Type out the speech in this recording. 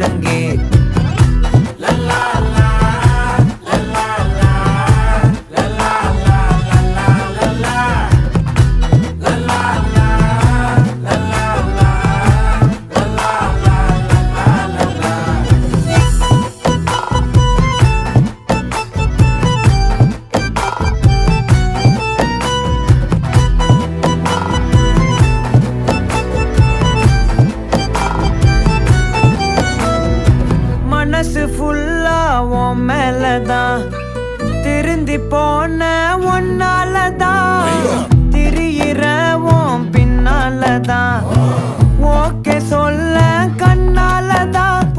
ஒழுங்கே. மனசு ஃபுல்லா உன் மேலதான், திருந்தி போன ஒன்னாலதான், திரியிற உன் பின்னாலதான், ஓகே சொல்ல கண்ணாலதான்,